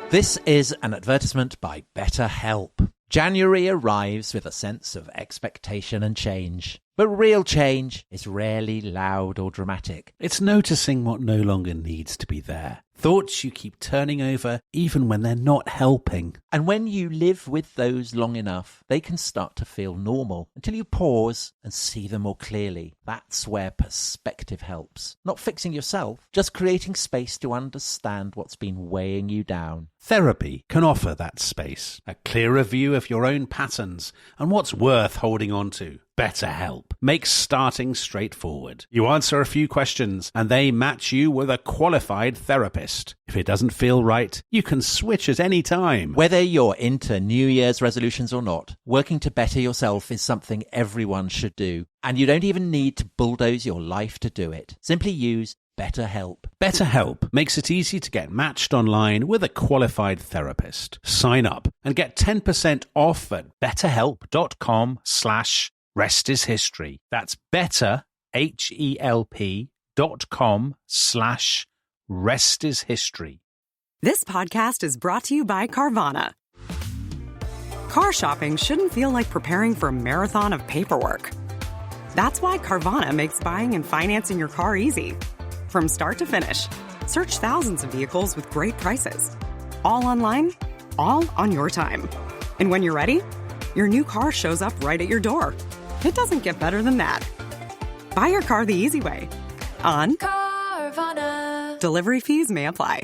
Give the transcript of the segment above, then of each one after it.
This is an advertisement by BetterHelp. January arrives with a sense of expectation and change. But real change is rarely loud or dramatic. It's noticing what no longer needs to be there. Thoughts you keep turning over even when they're not helping. And when you live with those long enough, they can start to feel normal until you pause and see them more clearly. That's where perspective helps. Not fixing yourself, just creating space to understand what's been weighing you down. Therapy can offer that space, a clearer view of your own patterns and what's worth holding on to. BetterHelp makes starting straightforward. You answer a few questions and they match you with a qualified therapist. If it doesn't feel right, you can switch at any time. Whether you're into New Year's resolutions or not, working to better yourself is something everyone should do. And you don't even need to bulldoze your life to do it. Simply use BetterHelp. BetterHelp makes it easy to get matched online with a qualified therapist. Sign up and get 10% off at betterhelp.com/restishistory. That's betterhelp.com/restishistory. This podcast is brought to you by Carvana. Car shopping shouldn't feel like preparing for a marathon of paperwork. That's why Carvana makes buying and financing your car easy. From start to finish, search thousands of vehicles with great prices. All online, all on your time. And when you're ready, your new car shows up right at your door. It doesn't get better than that. Buy your car the easy way. On Carvana. Delivery fees may apply.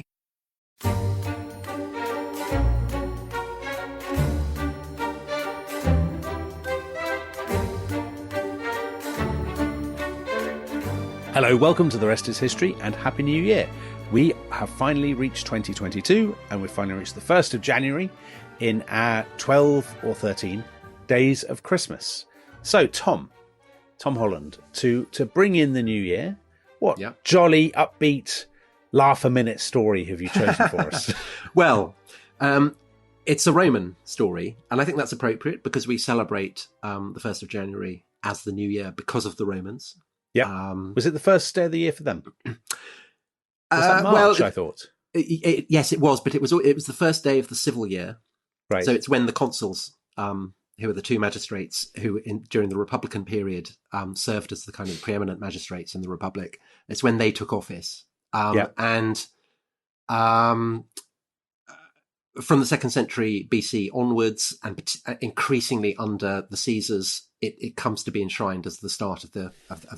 Hello, welcome to The Rest is History and Happy New Year. We have finally reached 2022 and we've finally reached the 1st of January in our 12 or 13 days of Christmas. So, Tom Holland, to bring in the new year, what jolly, upbeat, laugh-a-minute story have you chosen for us? Well, it's a Roman story, and I think that's appropriate because we celebrate the 1st of January as the new year because of the Romans. Yeah. Was it the first day of the year for them? Was that March, I thought? Yes, it was, but it was the first day of the civil year. Right. So it's when the consuls, who are the two magistrates who, during the Republican period, served as the kind of preeminent magistrates in the Republic. It's when they took office. And from the 2nd century BC onwards, and increasingly under the Caesars, it comes to be enshrined as the start of the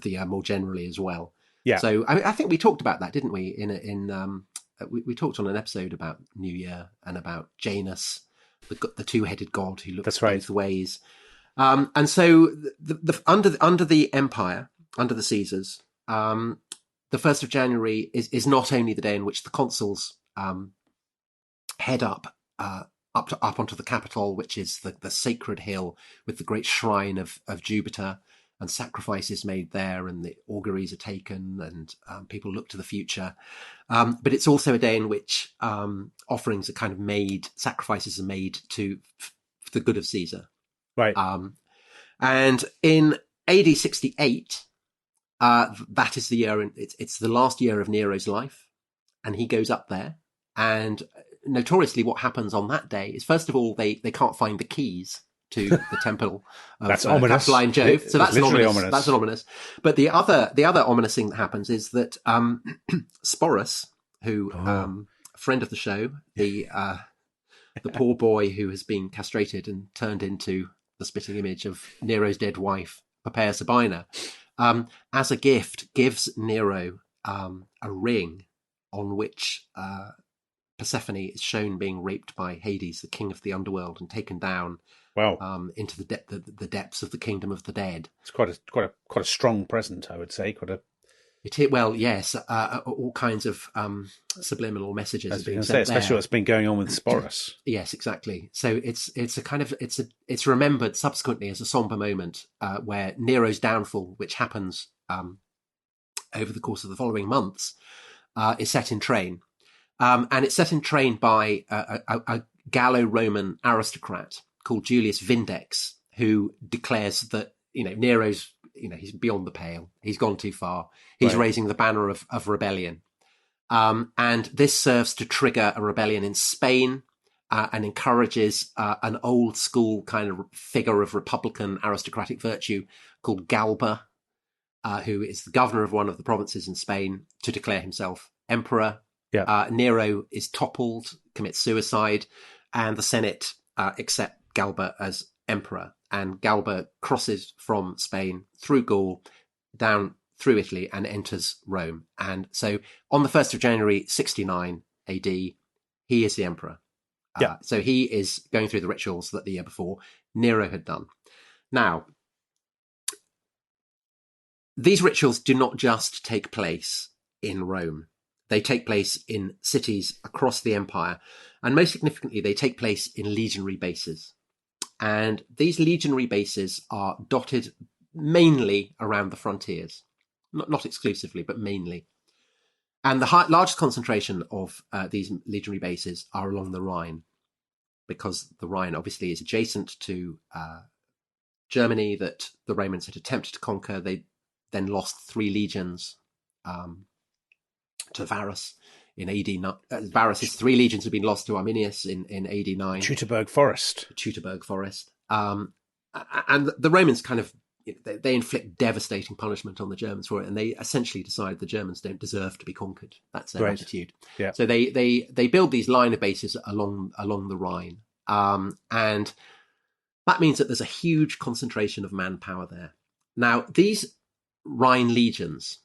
year more generally as well. Yeah. So I think we talked about that, didn't we? We talked on an episode about New Year and about Janus, the two-headed god who looks both ways. And so under the empire, under the Caesars, the 1st of January is not only the day in which the consuls head up onto the Capitol, which is the sacred hill with the great shrine of Jupiter, and sacrifices made there, and the auguries are taken, and people look to the future. But it's also a day in which offerings are kind of made, sacrifices are made for the good of Caesar. Right. And in AD 68, that is the year, it's the last year of Nero's life, and he goes up there. And notoriously what happens on that day is, first of all, they can't find the keys to the temple of Capitoline Jove. So that's ominous. That's ominous. But the other ominous thing that happens is that Sporus, who a friend of the show, the poor boy who has been castrated and turned into the spitting image of Nero's dead wife, Poppaea Sabina, as a gift gives Nero a ring on which Persephone is shown being raped by Hades, the king of the underworld, and taken down into the depths of the kingdom of the dead. It's quite a strong present, I would say. Yes. All kinds of subliminal messages are being sent there. Especially what's been going on with Sporus. Yes, exactly. So it's remembered subsequently as a somber moment where Nero's downfall, which happens over the course of the following months, is set in train. And it's set in train by a Gallo-Roman aristocrat called Julius Vindex, who declares that, Nero's, he's beyond the pale. He's gone too far. He's raising the banner of rebellion. And this serves to trigger a rebellion in Spain and encourages an old school kind of figure of republican aristocratic virtue called Galba, who is the governor of one of the provinces in Spain, to declare himself emperor. Yeah. Nero is toppled, commits suicide, and the Senate accept Galba as emperor. And Galba crosses from Spain through Gaul, down through Italy, and enters Rome. And so on the 1st of January, 69 AD, he is the emperor. Yeah. So he is going through the rituals that the year before Nero had done. Now, these rituals do not just take place in Rome. They take place in cities across the empire. And most significantly, they take place in legionary bases. And these legionary bases are dotted mainly around the frontiers. Not exclusively, but mainly. And the largest concentration of these legionary bases are along the Rhine, because the Rhine obviously is adjacent to Germany that the Romans had attempted to conquer. They then lost 3 legions to Varus in AD 9. Varus's 3 legions had been lost to Arminius in AD 9. Teutoburg Forest. And the Romans kind of, they inflict devastating punishment on the Germans for it, and they essentially decide the Germans don't deserve to be conquered. That's their attitude. Yeah. So they build these line of bases along the Rhine, and that means that there's a huge concentration of manpower there. Now, these Rhine legions,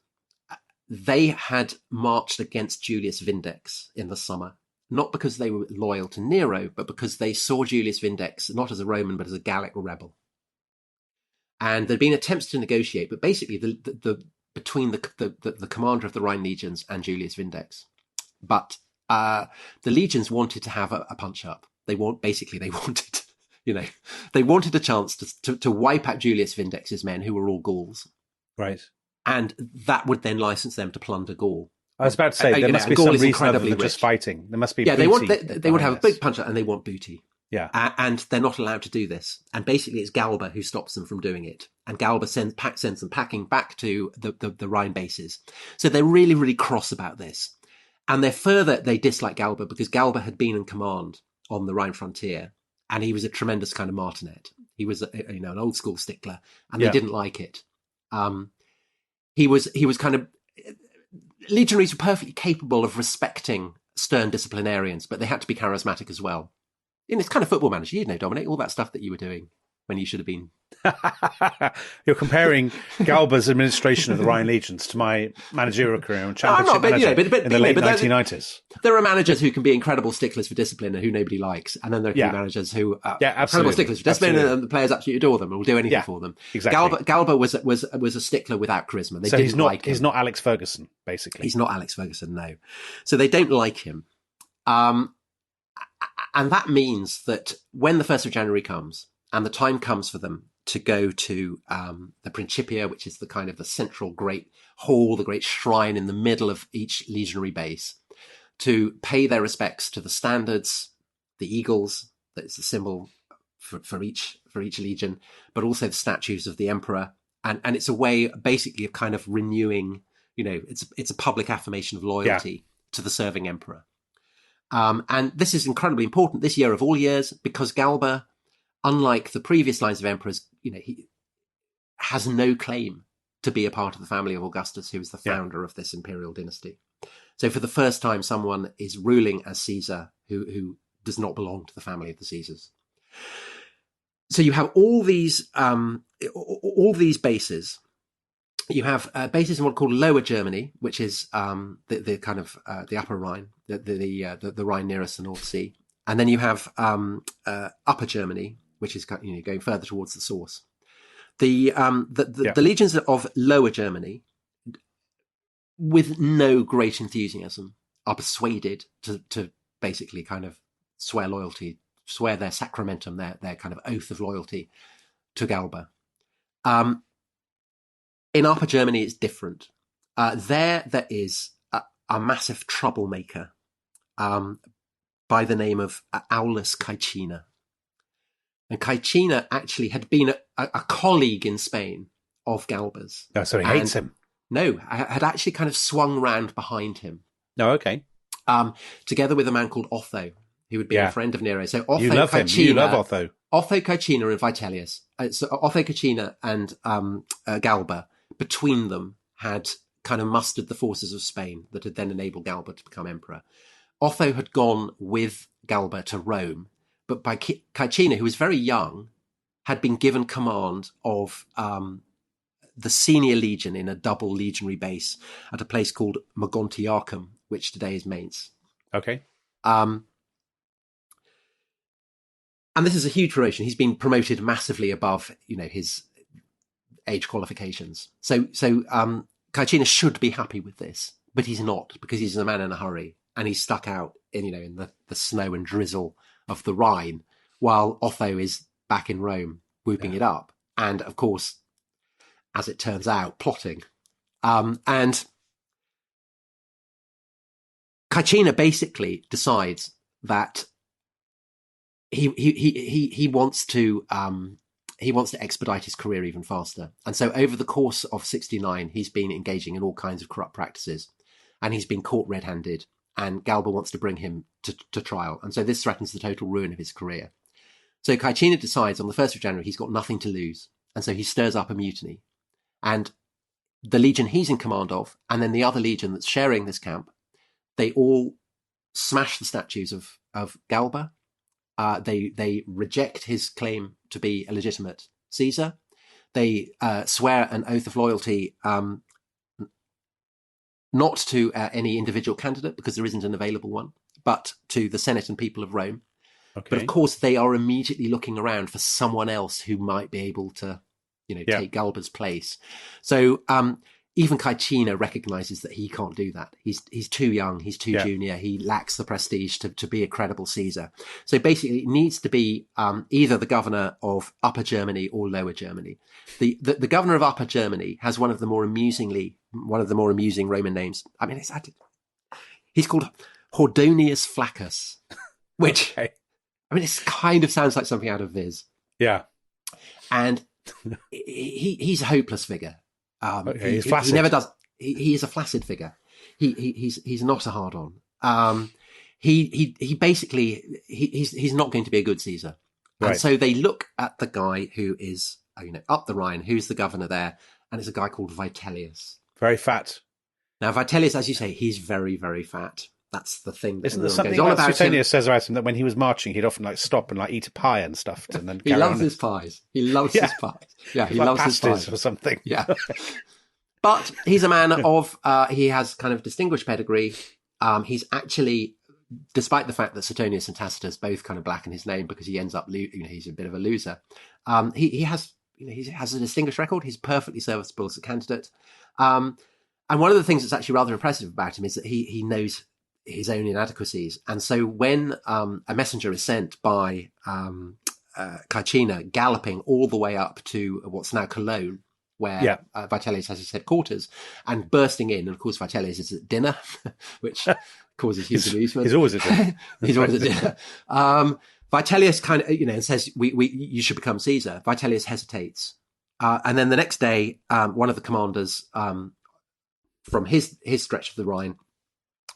they had marched against Julius Vindex in the summer, not because they were loyal to Nero, but because they saw Julius Vindex not as a Roman, but as a Gallic rebel. And there'd been attempts to negotiate, but basically between the commander of the Rhine legions and Julius Vindex. But the legions wanted to have a punch up. They wanted a chance to wipe out Julius Vindex's men, who were all Gauls. Right. And that would then license them to plunder Gaul. I was about to say, there must be some reason other than just fighting. There must be booty. They would have a big punch up, and they want booty. Yeah. And they're not allowed to do this. And basically it's Galba who stops them from doing it. And Galba sends them packing back to the Rhine bases. So they're really, really cross about this. And they dislike Galba because Galba had been in command on the Rhine frontier. And he was a tremendous kind of martinet. He was an old school stickler, and they didn't like it. He was kind of, legionaries were perfectly capable of respecting stern disciplinarians, but they had to be charismatic as well. It's kind of Football Manager, Dominic, all that stuff that you were doing when you should have been. You're comparing Galba's administration of the Rhine legions to my managerial career on Championship in the late 1990s. There are managers who can be incredible sticklers for discipline and who nobody likes, and then there are managers who are incredible sticklers for discipline, and the players absolutely adore them and will do anything for them. Exactly. Galba was a stickler without charisma. He's not Alex Ferguson, basically. He's not Alex Ferguson, no. So they don't like him. And that means that when the 1st of January comes, and the time comes for them to go to the Principia, which is the kind of the central great hall, the great shrine in the middle of each legionary base, to pay their respects to the standards, the eagles, that's the symbol for each legion, but also the statues of the emperor. And it's a way basically of kind of renewing, it's a public affirmation of loyalty to the serving emperor. And this is incredibly important this year of all years, because Galba, unlike the previous lines of emperors, he has no claim to be a part of the family of Augustus, who is the founder of this imperial dynasty. So for the first time, someone is ruling as Caesar who does not belong to the family of the Caesars. So you have all these bases. You have bases in what are called Lower Germany, which is the kind of the Upper Rhine, the Rhine nearest the North Sea, and then you have Upper Germany, which is going further towards the source. The legions of Lower Germany, with no great enthusiasm, are persuaded to basically kind of swear their sacramentum, their kind of oath of loyalty to Galba. In Upper Germany, it's different. There is a massive troublemaker by the name of Aulus Caecina. And Caecina actually had been a colleague in Spain of Galba's. Oh, so he hates him. No, had actually kind of swung round behind him No, okay. Together with a man called Otho, who would be a friend of Nero. So Otho, you love him. You love Otho. Otho, Caecina, and Vitellius. So Otho, Caecina, and Galba, between them, had kind of mustered the forces of Spain that had then enabled Galba to become emperor. Otho had gone with Galba to Rome, but by Caecina, who was very young, had been given command of the senior legion in a double legionary base at a place called Mogontiacum, which today is Mainz. Okay. And this is a huge promotion. He's been promoted massively above, his age qualifications. So Caecina should be happy with this, but he's not, because he's a man in a hurry and he's stuck out in the snow and drizzle of the Rhine, while Otho is back in Rome whooping it up. And of course, as it turns out, plotting. And Caecina basically decides that he wants to expedite his career even faster. And so over the course of 69, he's been engaging in all kinds of corrupt practices, and he's been caught red-handed, and Galba wants to bring him to trial. And so this threatens the total ruin of his career. So Caecina decides on the 1st of January, he's got nothing to lose. And so he stirs up a mutiny. And the legion he's in command of, and then the other legion that's sharing this camp, they all smash the statues of Galba. They reject his claim to be a legitimate Caesar. They swear an oath of loyalty not to any individual candidate, because there isn't an available one, but to the Senate and people of Rome. Okay. But of course, they are immediately looking around for someone else who might be able to, take Galba's place. So even Caecina recognizes that he can't do that. He's too young. He's too junior. He lacks the prestige to be a credible Caesar. So basically, it needs to be either the governor of Upper Germany or Lower Germany. The governor of Upper Germany has one of the more amusing Roman names. I mean, he's called Hordonius Flaccus, which it kind of sounds like something out of Viz. Yeah, and he's a hopeless figure. He's flaccid. He never does. He is a flaccid figure. He's not a hard on. He basically he's not going to be a good Caesar. And so they look at the guy who is up the Rhine, who's the governor there, and it's a guy called Vitellius. Very fat. Now Vitellius, as you say, he's very, very fat. That's the thing. Isn't there something that Suetonius says about him, that when he was marching, he'd often stop and eat a pie and stuff, and then he loves his pies. He loves his pies. Yeah, he loves his pies or something. Yeah, but he's a man of. He has kind of distinguished pedigree. He's actually, despite the fact that Suetonius and Tacitus both kind of blacken his name because he ends up, he's a bit of a loser. He has a distinguished record. He's perfectly serviceable as a candidate. And one of the things that's actually rather impressive about him is that he knows his own inadequacies. And so when a messenger is sent by Caecina galloping all the way up to what's now Cologne, where Vitellius has his headquarters, and bursting in, and of course Vitellius is at dinner, which causes huge amusement. He's always at dinner. He's always at dinner. Vitellius kind of, and says, you should become Caesar. Vitellius hesitates. And then the next day, one of the commanders from his stretch of the Rhine,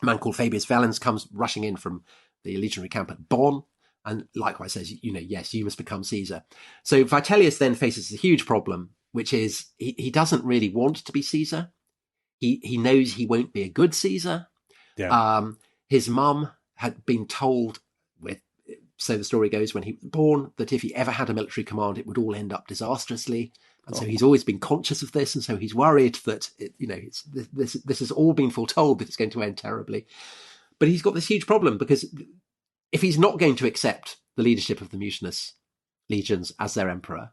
a man called Fabius Valens, comes rushing in from the legionary camp at Bonn, and likewise says, yes, you must become Caesar. So Vitellius then faces a huge problem, which is he doesn't really want to be Caesar. He knows he won't be a good Caesar. Yeah. His mum had been told, so the story goes, when he was born, that if he ever had a military command, it would all end up disastrously. And so he's always been conscious of this, and so he's worried that this has all been foretold that it's going to end terribly. But he's got this huge problem, because if he's not going to accept the leadership of the mutinous legions as their emperor,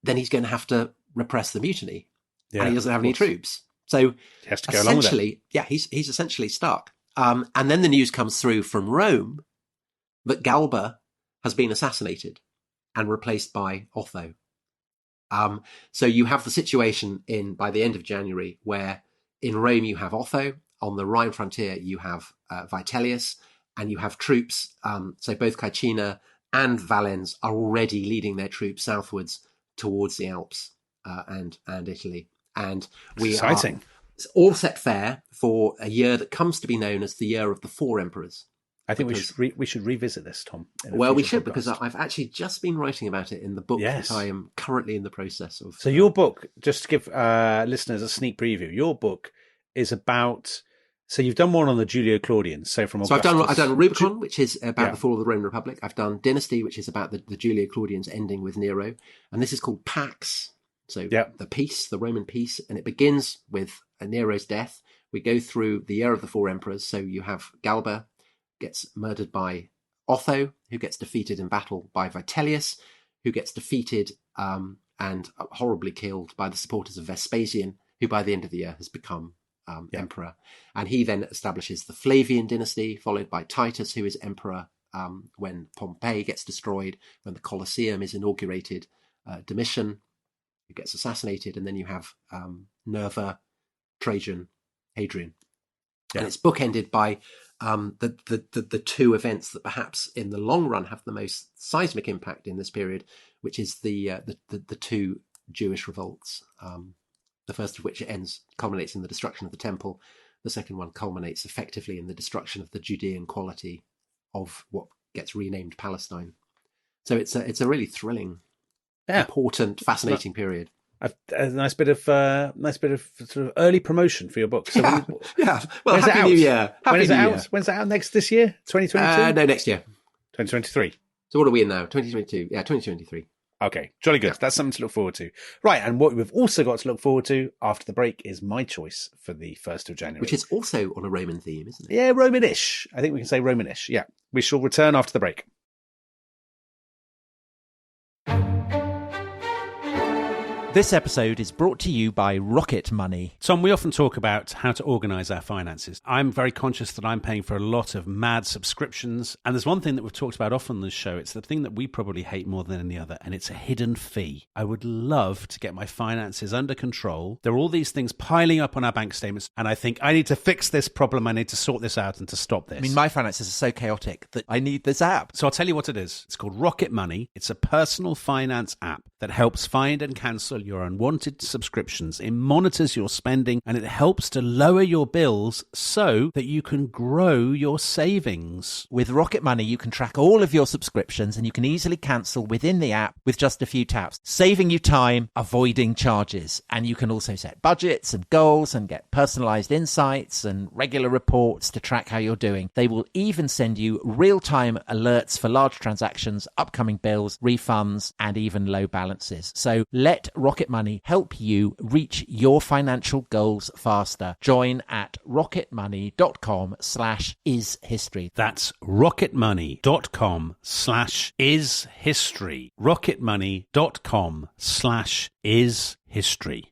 then he's going to have to repress the mutiny, and he doesn't have any troops. So he has to go along with it. He's essentially stuck. And then the news comes through from Rome that Galba has been assassinated and replaced by Otho. So you have the situation by the end of January where in Rome you have Otho, on the Rhine frontier you have Vitellius, and you have troops. So both Caecina and Valens are already leading their troops southwards towards the Alps and Italy. And we exciting. It's all set fair for a year that comes to be known as the year of the four emperors. I think we should revisit this, Tom. Well, we should, because I've actually just been writing about it in the book that I am currently in the process of. So your book, just to give listeners a sneak preview, your book is about. So you've done one on the Julio-Claudians. So I've done Rubicon, which is about the fall of the Roman Republic. I've done Dynasty, which is about the Julio-Claudians ending with Nero, and this is called Pax. So the peace, the Roman peace, and it begins with Nero's death. We go through the year of the four emperors. So you have Galba gets murdered by Otho, who gets defeated in battle by Vitellius, who gets defeated and horribly killed by the supporters of Vespasian, who by the end of the year has become emperor. And he then establishes the Flavian dynasty, followed by Titus, who is emperor when Pompeii gets destroyed, when the Colosseum is inaugurated, Domitian, who gets assassinated, and then you have Nerva, Trajan, Hadrian. And it's bookended by the two events that perhaps in the long run have the most seismic impact in this period, which is the two Jewish revolts. The first of which culminates in the destruction of the temple. The second one culminates effectively in the destruction of the Judean quality of what gets renamed Palestine. So it's a really thrilling, important, fascinating period. A nice bit of sort of early promotion for your book. So Well, Happy New Year. When's it out this year? 2022? No, next year. 2023. So what are we in now? 2022? Yeah, 2023. Okay, jolly good. That's something to look forward to. Right, and what we've also got to look forward to after the break is my choice for the 1st of January. Which is also on a Roman theme, isn't it? Yeah, Romanish. I think we can say Romanish. Yeah, we shall return after the break. This episode is brought to you by Rocket Money. Tom, we often talk about how to organise our finances. I'm very conscious that I'm paying for a lot of mad subscriptions. And there's one thing that we've talked about often on this show. It's the thing that we probably hate more than any other, and it's a hidden fee. I would love to get my finances under control. There are all these things piling up on our bank statements, and I think I need to fix this problem. I need to sort this out and to stop this. I mean, my finances are so chaotic that I need this app. So I'll tell you what it is. It's called Rocket Money. It's a personal finance app that helps find and cancel your unwanted subscriptions. It monitors your spending and it helps to lower your bills so that you can grow your savings. With Rocket Money, you can track all of your subscriptions and you can easily cancel within the app with just a few taps, saving you time, avoiding charges. And you can also set budgets and goals and get personalized insights and regular reports to track how you're doing. They will even send you real-time alerts for large transactions, upcoming bills, refunds, and even low balances. So let Rocket Money help you reach your financial goals faster. Join at rocketmoney.com/ishistory. That's rocketmoney.com/ishistory. rocketmoney.com/ishistory.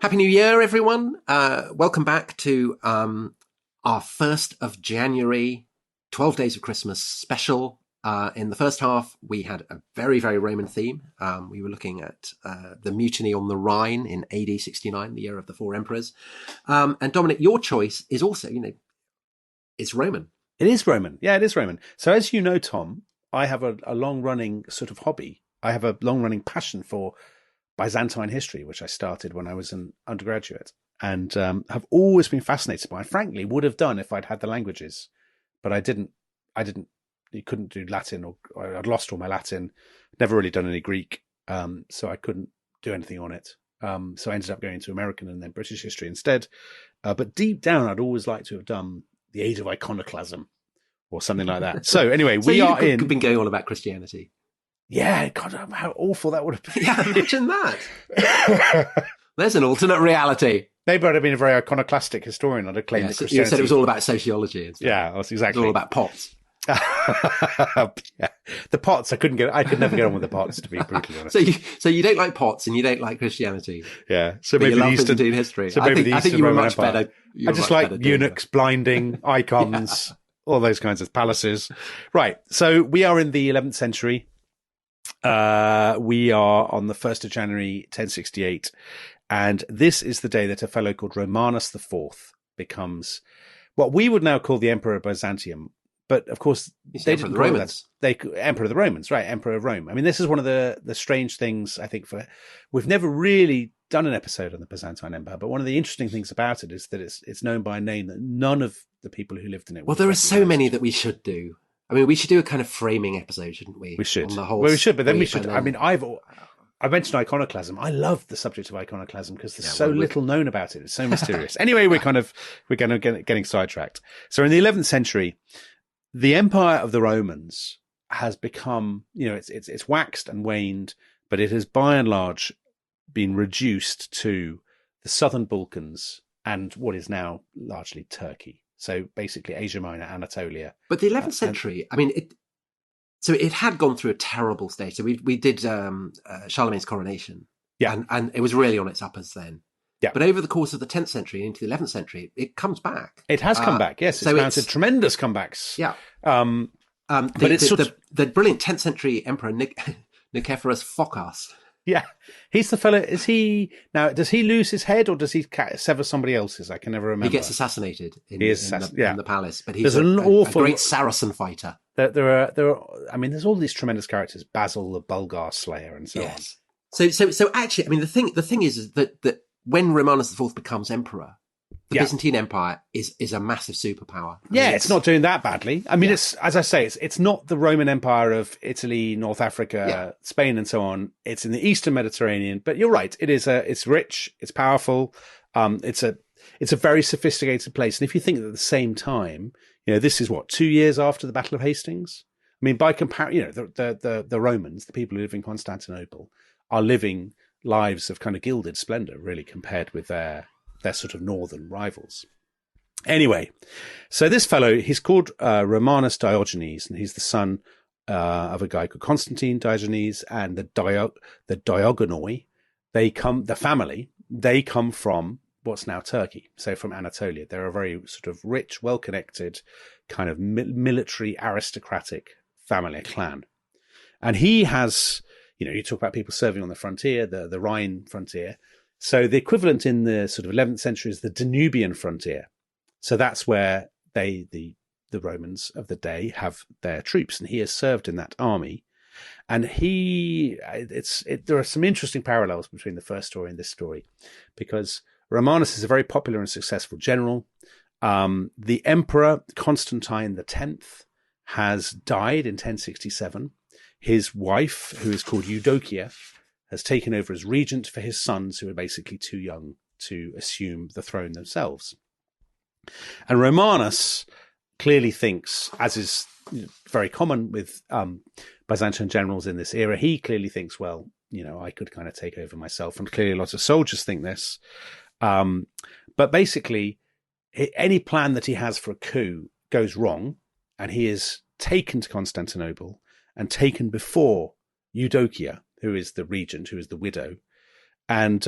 Happy New Year, everyone. Welcome back to our 1st of January, 12 Days of Christmas special. In the first half, we had a very, very Roman theme. We were looking at the mutiny on the Rhine in AD 69, the year of the four emperors. And Dominic, your choice is also, it's Roman. It is Roman. Yeah, it is Roman. So as you know, Tom, I have a long-running sort of hobby. I have a long-running passion for Byzantine history, which I started when I was an undergraduate, and have always been fascinated by, and frankly would have done if I'd had the languages, but I didn't. You couldn't do Latin, or I'd lost all my Latin, never really done any Greek, so I couldn't do anything on it. So I ended up going to American and then British history instead. But deep down, I'd always liked to have done the age of iconoclasm or something like that. So anyway, you've been going on about Christianity. Yeah, God, how awful that would have been. Yeah, imagine that. There's an alternate reality. Maybe I'd have been a very iconoclastic historian. I'd have claimed that Christianity... You said it was all about sociology. And stuff. Yeah, that's exactly. It was all about pots. Yeah. The pots, I could never get on with the pots, to be brutally honest. So you don't like pots and you don't like Christianity. Yeah. So but maybe you love Byzantine history. So maybe I think you were much better. I just like eunuchs, blinding, icons, all those kinds of palaces. Right. So we are in the 11th century. We are on the 1st of January, 1068. And this is the day that a fellow called Romanus IV becomes what we would now call the Emperor of Byzantium. But of course, they didn't call it that. Emperor of the Romans, right? Emperor of Rome. I mean, this is one of the strange things, I think, we've never really done an episode on the Byzantine Empire, but one of the interesting things about it is that it's known by a name that none of the people who lived in it. Well, there are so many that we should do. I mean, we should do a kind of framing episode, shouldn't we? We should. On the whole we should, but then we should. I mean, I mentioned iconoclasm. I love the subject of iconoclasm because there's so little known about it. It's so mysterious. Anyway, we're getting sidetracked. So in the 11th century, the empire of the Romans has become, it's waxed and waned, but it has by and large been reduced to the southern Balkans and what is now largely Turkey. So basically Asia Minor, Anatolia. But the 11th century, I mean, it had gone through a terrible stage. So we did Charlemagne's coronation. Yeah. And it was really on its uppers then. Yeah. But over the course of the 10th century into the 11th century, it comes back. It has come back, yes. It's mounted tremendous comebacks. Yeah. But the brilliant 10th century emperor Nicephorus Phocas. Yeah. He's the fellow, does he lose his head or does he sever somebody else's? I can never remember. He gets assassinated in the palace, but he's a great Saracen fighter. There are, I mean, there's all these tremendous characters, Basil the Bulgar Slayer and so on. So actually, I mean, the thing is that when Romanus IV becomes emperor, the Byzantine Empire is a massive superpower. It's not doing that badly. I mean, it's, as I say, it's not the Roman Empire of Italy, North Africa, Spain, and so on. It's in the Eastern Mediterranean. But you're right; it's rich, it's powerful, it's a very sophisticated place. And if you think that at the same time, this is 2 years after the Battle of Hastings. I mean, by comparison, the Romans, the people who live in Constantinople, are living lives of kind of gilded splendor, really, compared with their sort of northern rivals. Anyway, so this fellow, he's called Romanus Diogenes, and he's the son of a guy called Constantine Diogenes, and the Diogonoi. They come from what's now Turkey, so from Anatolia. They're a very sort of rich, well-connected, kind of military aristocratic family, a clan. And he has, you talk about people serving on the frontier, the Rhine frontier. So the equivalent in the sort of 11th century is the Danubian frontier. So that's where the Romans of the day have their troops, and he has served in that army. And there are some interesting parallels between the first story and this story, because Romanus is a very popular and successful general. The emperor Constantine X has died in 1067. His wife, who is called Eudokia, has taken over as regent for his sons, who are basically too young to assume the throne themselves. And Romanus clearly thinks, as is very common with Byzantine generals in this era, he clearly thinks, well, I could kind of take over myself. And clearly lots of soldiers think this. But basically, any plan that he has for a coup goes wrong, and he is taken to Constantinople and taken before Eudokia, who is the regent, who is the widow, and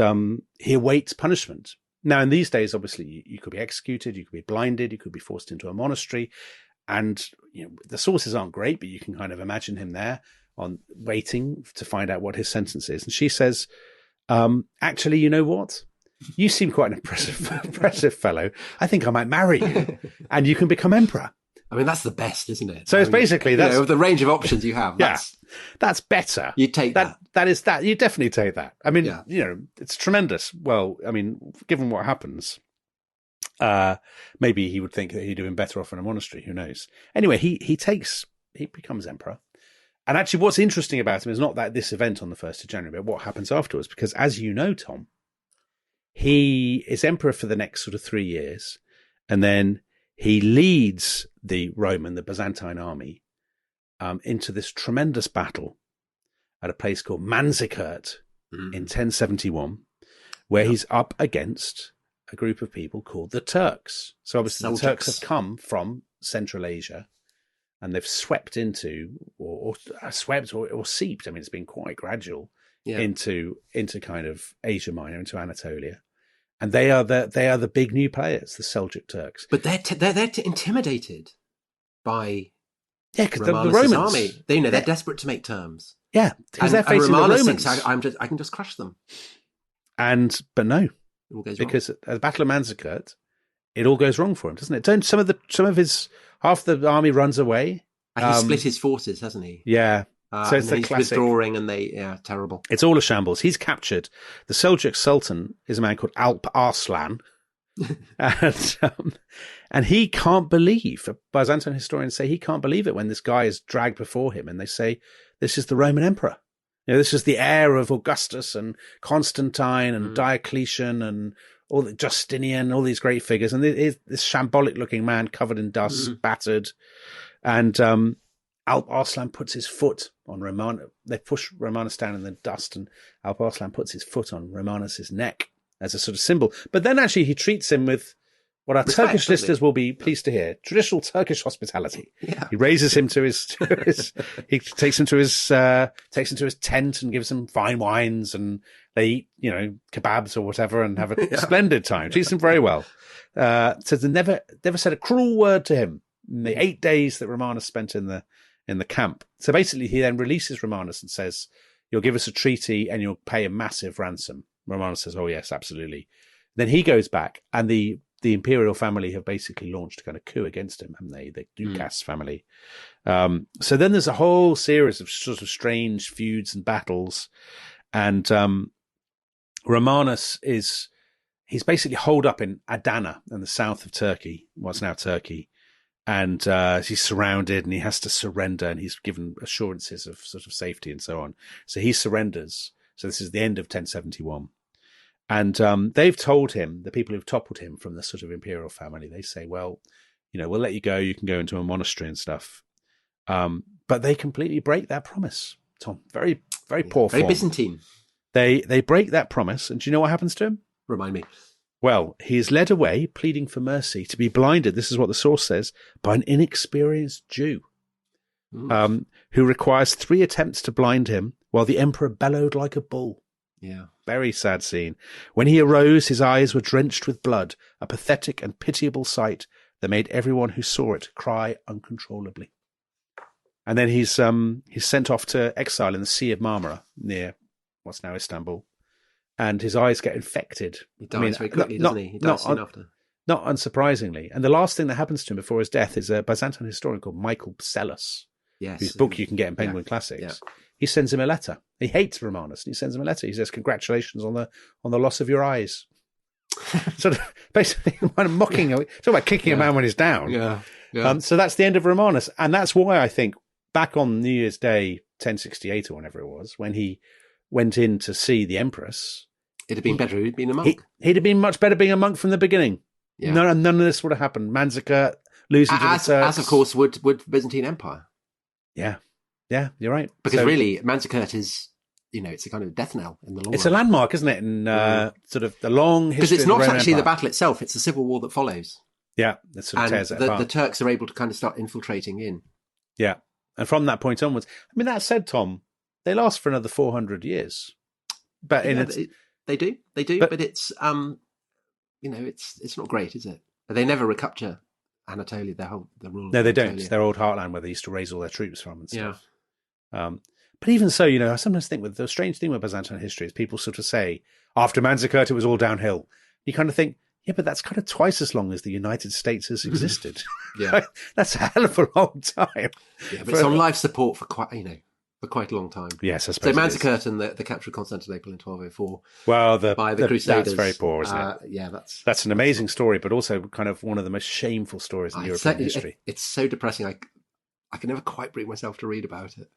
he awaits punishment. Now, in these days, obviously, you could be executed, you could be blinded, you could be forced into a monastery, and the sources aren't great, but you can kind of imagine him there waiting to find out what his sentence is. And she says, actually, you know what? You seem quite an impressive fellow. I think I might marry you, and you can become emperor. I mean, that's the best, isn't it? So it's basically of the range of options you have. That's better. You take that. That is that. You definitely take that. I mean, it's tremendous. Well, I mean, given what happens, maybe he would think that he'd have been better off in a monastery. Who knows? Anyway, he becomes emperor. And actually, what's interesting about him is not that this event on the 1st of January, but what happens afterwards. Because as you know, Tom, he is emperor for the next sort of 3 years, and then he leads the Byzantine army into this tremendous battle at a place called Manzikert in 1071, where he's up against a group of people called the Turks. So obviously the Turks have come from Central Asia, and they've swept into, or seeped. I mean, it's been quite gradual into kind of Asia Minor, into Anatolia. And they are the big new players, the Seljuk Turks. But they're intimidated by because the Romans army. They're desperate to make terms. Yeah, because they're facing Romanus the Romans. Thinks, I can just crush them. But no, it all goes because at the Battle of Manzikert, it all goes wrong for him, doesn't it? Don't some of his half the army runs away. And he split his forces, hasn't he? Yeah. So it's the he's classic withdrawing, and terrible. It's all a shambles. He's captured. The Seljuk Sultan is a man called Alp Arslan. and he can't believe, Byzantine historians say he can't believe it when this guy is dragged before him and they say, this is the Roman emperor. This is the heir of Augustus and Constantine and Diocletian and all the Justinian, all these great figures. And this shambolic looking man covered in dust, battered. And Alp Arslan puts his foot on Romanus. They push Romanus down in the dust, and Alp Arslan puts his foot on Romanus's neck as a sort of symbol. But then actually he treats him with what our Turkish listeners will be pleased to hear: traditional Turkish hospitality. Yeah. He raises him to his he takes him to his tent and gives him fine wines, and they eat, kebabs or whatever and have a splendid time. Treats him very well. So they never said a cruel word to him in the 8 days that Romanus spent in the camp. So basically he then releases Romanus and says, you'll give us a treaty and you'll pay a massive ransom. Romanus says, oh yes, absolutely. Then he goes back, and the imperial family have basically launched a kind of coup against him, haven't they? The Ducas family. So then there's a whole series of sort of strange feuds and battles. And Romanus he's basically holed up in Adana in the south of Turkey, what's now Turkey. And he's surrounded and he has to surrender, and he's given assurances of sort of safety and so on. So he surrenders. So this is the end of 1071. And they've told him, the people who've toppled him from the sort of imperial family, they say, well, we'll let you go. You can go into a monastery and stuff. But they completely break that promise, Tom. Very, very poor form. Very Byzantine. They break that promise. And do you know what happens to him? Remind me. Well, he is led away, pleading for mercy, to be blinded, this is what the source says, by an inexperienced Jew, who requires 3 attempts to blind him while the emperor bellowed like a bull. Yeah. Very sad scene. When he arose, his eyes were drenched with blood, a pathetic and pitiable sight that made everyone who saw it cry uncontrollably. And then he's sent off to exile in the Sea of Marmara, near what's now Istanbul. And his eyes get infected. He dies very quickly, doesn't he? He dies soon after. Not unsurprisingly. And the last thing that happens to him before his death is a Byzantine historian called Michael Psellus, whose book you can get in Penguin Classics. Yeah. He sends him a letter. He hates Romanus, and he sends him a letter. He says, congratulations on the loss of your eyes. Sort of basically kind of mocking. Talk about kicking a man when he's down. Yeah. So that's the end of Romanus. And that's why I think back on New Year's Day, 1068 or whenever it was, when he went in to see the Empress, it'd have been better if he'd been a monk. He'd have been much better being a monk from the beginning. Yeah. None of this would have happened. Manzikert losing to the Turks. As of course would Byzantine Empire. Yeah. Yeah, you're right. Because really, Manzikert is, it's a kind of death knell in the long run. It's a landmark, isn't it? In sort of the long history. Because it's not actually the battle itself; it's the civil war that follows. Yeah, that sort of tears it apart. The Turks are able to kind of start infiltrating in. Yeah, and from that point onwards, I mean, that said, Tom, they last for another 400 years. But they do, but it's it's not great, is it? They never recapture Anatolia. The rule. No, they don't. It's their old heartland where they used to raise all their troops from and stuff. Yeah. But even so, I sometimes think with the strange thing with Byzantine history is people sort of say after Manzikert it was all downhill. You kind of think, yeah, but that's kind of twice as long as the United States has existed. Yeah, that's a hell of a long time. Yeah, but it's on life support for quite a long time. Yes, I suppose. So Manzikert and the capture of Constantinople in 1204. Well, by the Crusaders. That's very poor, isn't it? Yeah, that's an amazing story, but also kind of one of the most shameful stories in European history. It's so depressing. I can never quite bring myself to read about it.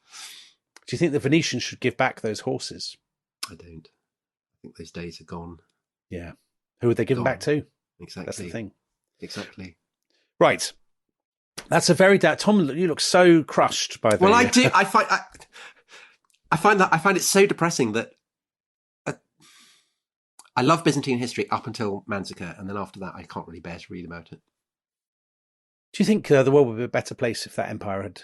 Do you think the Venetians should give back those horses? I don't. I think those days are gone. Yeah. Who would they give them back to? Exactly. That's the thing. Exactly. Right. That's a very Tom, you look so crushed by the... Well, I do. I find it so depressing that I love Byzantine history up until Manzikert, and then after that, I can't really bear to read about it. Do you think the world would be a better place if that empire had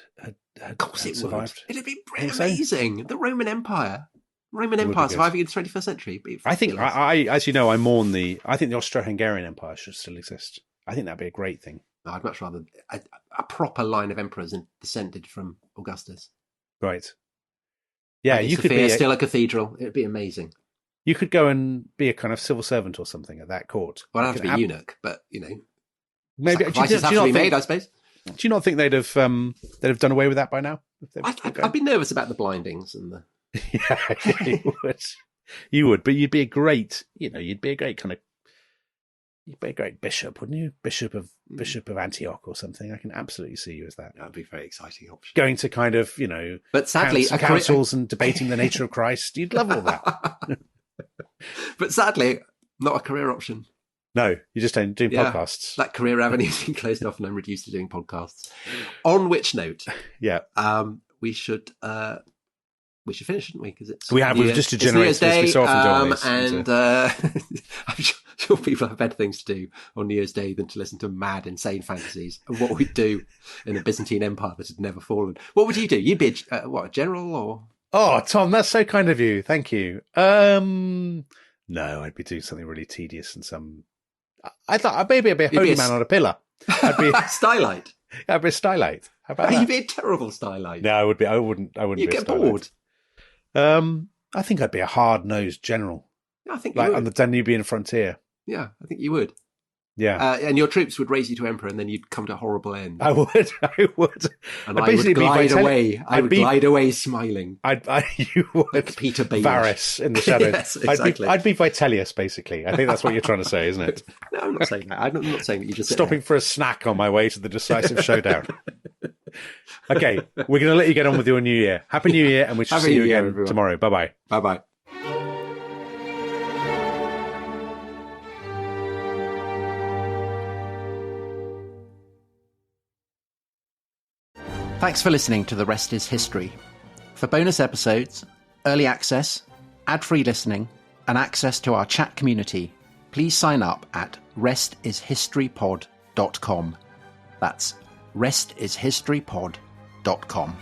of course it survived? It'd be amazing. So? The Roman Empire surviving in the 21st century. I think, as you know, I think the Austro-Hungarian Empire should still exist. I think that'd be a great thing. No, I'd much rather a proper line of emperors descended from Augustus. Right. Yeah, you could be still a cathedral. It'd be amazing. You could go and be a kind of civil servant or something at that court. Well, I'd have to be eunuch, but maybe sacrifices have to be made, I suppose. Do you not think they'd have done away with that by now? I'd be nervous about the blindings and the. Yeah, you would. You would, but you'd be a great kind of. You'd be a great bishop, wouldn't you? Bishop of Antioch or something. I can absolutely see you as that. That would be a very exciting option. Going to kind of, but sadly, councils and debating the nature of Christ. You'd love all that. But sadly, not a career option. No, you're just doing podcasts. That career avenue's been closed off, and I'm reduced to doing podcasts. On which note, we should finish, shouldn't we? Because we've just degenerated this. We so often do on this. I'm sure people have better things to do on New Year's Day than to listen to mad, insane fantasies of what we'd do in a Byzantine Empire that had never fallen. What would you do? You'd be a general, or? Oh, Tom, that's so kind of you. Thank you. No, I'd be doing something really tedious and some. I thought maybe I'd be a holy man on a pillar. I'd be a Stylight. I'd be a Stylight. How about that? You'd be a terrible Stylight. No, I would be. I wouldn't. You'd be get a bored. I think I'd be a hard-nosed general. I think like you would. on the Danubian frontier. Yeah, I think you would. Yeah, and your troops would raise you to emperor, and then you'd come to a horrible end. I would. And I would glide away. I would glide away smiling. You would. Like Peter Baelish. Varys in the shadows. Yes, exactly. I'd be Vitellius, basically. I think that's what you're trying to say, isn't it? No, I'm not saying that. I'm not saying that you just stopping for a snack on my way to the decisive showdown. Okay, we're going to let you get on with your new year. Happy New Year, and we shall see you again everyone. Tomorrow. Bye-bye. Bye-bye. Thanks for listening to The Rest is History. For bonus episodes, early access, ad-free listening, and access to our chat community, please sign up at restishistorypod.com. That's restishistorypod.com.